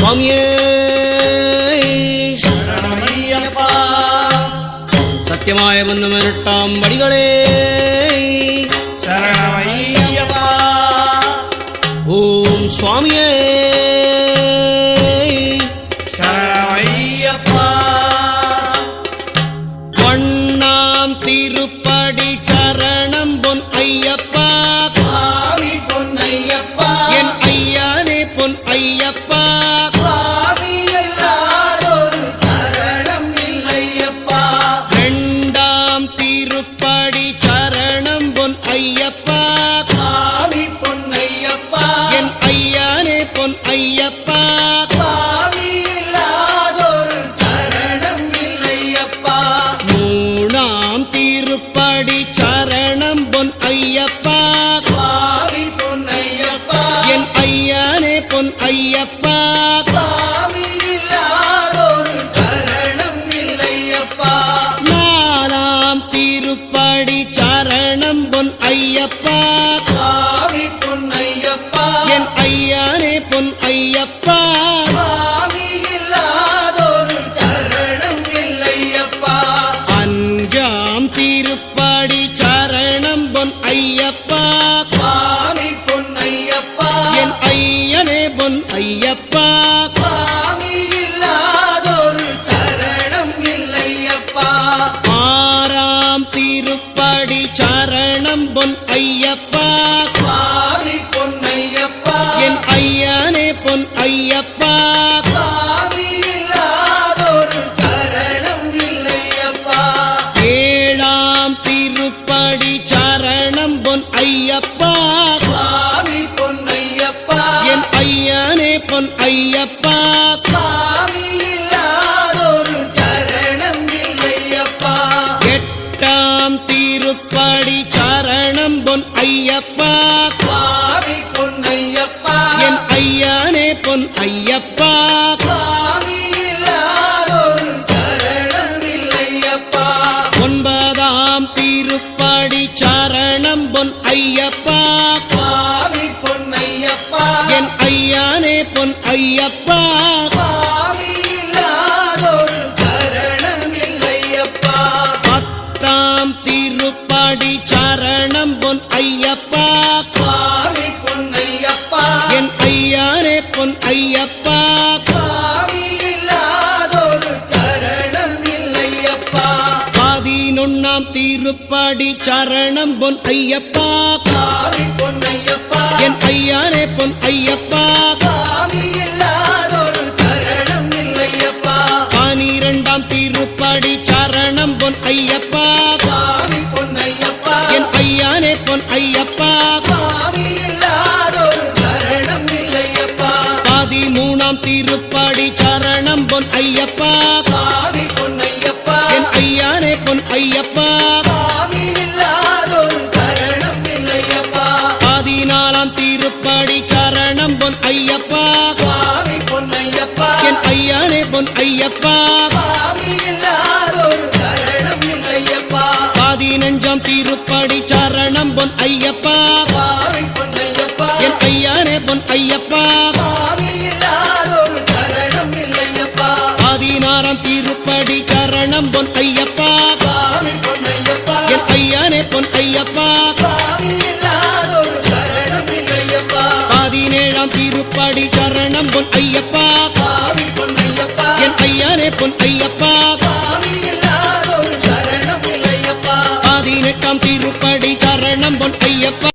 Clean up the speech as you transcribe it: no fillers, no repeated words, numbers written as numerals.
சுவாமியே சரணமையப்பா. சத்தியமாய மன்னும் இரட்டாம் வடிகளே சரணமையப்பா. ஓம் சுவாமியே சரணமையப்பா. பொன்னாம் திருப்படி சரணம் பொன் ஐயப்பா. சுவாமி பொன்னையப்பா. என் ஐயானே பொன் ஐயப்பா. சுவாமி எல்லாரொரு சரணம் இல்லையப்பா. இரண்டாம் திருப்படி சரணம் பொன் ஐயப்பா. சுவாமி பொன்னையப்பா. என் ஐயானே பொன் ஐயப்பா. சுவாமி இல்லாதொரு சரணம் இல்லையப்பா. மூணாம் திருப்படி சரணம் பொன் ஐயப்பா. சுவாமி பொன்னையப்பா. என் ஐயானே பொன் ஐயப்பா. சுவாமி இல்லாதொரு சரணம் இல்லையப்பா. நாலாம் திருப்படி சரணம் பொன் ஐயப்பா. சுவாமி பொன்னையப்பா. என் ஐயானே பொன் ஐயப்பா. சுவாமி இல்லாதொரு சரணம் இல்லையப்பா. அஞ்சாம் திருப்படி சரணம் பொன் ஐயப்பா. சுவாமி பொன்னையப்பா. என் ஐயனே பொன் ஐயப்பா. சுவாமி இல்லாதொரு சரணம் இல்லையப்பா. ஆறாம் திருப்படி சரணம் பொன் ஐயப்பா. சுவாமி பொன்னையப்பா. என் ஐயனே பொன் ஐயப்பா. சுவாமி இல்லாதொரு சரணம் இல்லையப்பா. ஏழாம் திருப்படி சரணம் பொன் ஐயப்பா. சுவாமி பொன்னையப்பா. என் ஐயனே பொன் ஐயப்பா. சுவாமி இல்லாதொரு சரணம் இல்லையப்பா. எட்டாம் திருப்படி சரணம் பொன் ஐயப்பா. சுவாமி பொன்னையப்பா. என் ஐயனே பொன் ஐயப்பா. சுவாமி இல்லாதொரு சரணம் இல்லையப்பா. ஒன்பதாம் திருப்படி சரணம் பொன் ஐயப்பா. சுவாமி பொன்னையப்பா. என் ஐயனே பொன் ஐயப்பா. சுவாமி இல்லாதொரு சரணம் இல்லையப்பா. பத்தாம் திருப்படி சரணம் பொன் ஐயப்பா. சுவாமி பொன்னையப்பா. என் ஐயனே பொன் ஐயப்பா. சுவாமி இல்லாதொரு சரணம் இல்லையப்பா. 11ஆம் திருப்படி சரணம் பொன் ஐயப்பா. சுவாமி பொன்னையப்பா. என் ஐயனே பொன் ஐயப்பா. சுவாமி இல்லாதொரு சரணம் இல்லையப்பா. 12ஆம் திருப்படி சரணம் பொன் ஐயப்பா. சுவாமி பொன்னையப்பா. என் ஐயனே பொன் ஐயப்பா. சுவாமி இல்லாதொரு சரணம் இல்லையப்பா. 13ஆம் திருப்படி சரணம் பொன் ஐயப்பா. சுவாமி பொன்னையப்பா. என் ஐயனே பொன் ஐயப்பா. சுவாமி இல்லாதொரு சரணம் இல்லையப்பா. 14ஆம் திருப்படி சரணம் பொன் ஐயப்பா. சுவாமி பொன்னையப்பா. என் ஐயனே பொன் ஐயப்பா. சுவாமி இல்லாதொரு சரணம் இல்லையப்பா. 15ஆம் திருப்படி சரணம் பொன் ஐயப்பா. சுவாமி பொன்னையப்பா. என் ஐயனே பொன் ஐயப்பா. சுவாமி இல்லாதொரு சரணம் இல்லையப்பா. 16ஆம் திருப்படி சரணம் பொன் ஐயப்பா. சுவாமி பொன்னையப்பா. என் ஐயனே பொன் ஐயப்பா. சுவாமி இல்லாதொரு சரணம் இல்லையப்பா. 17ஆம் திருப்படி சரணம் பொன் ஐயப்பா. சுவாமி பொன்னையப்பா. என் ஐயனே பொன் ஐயப்பா. சுவாமி இல்லாதொரு சரணம் இல்லையப்பா. 18ஆம் திருப்படி சரணம் பொன் ஐயப்பா.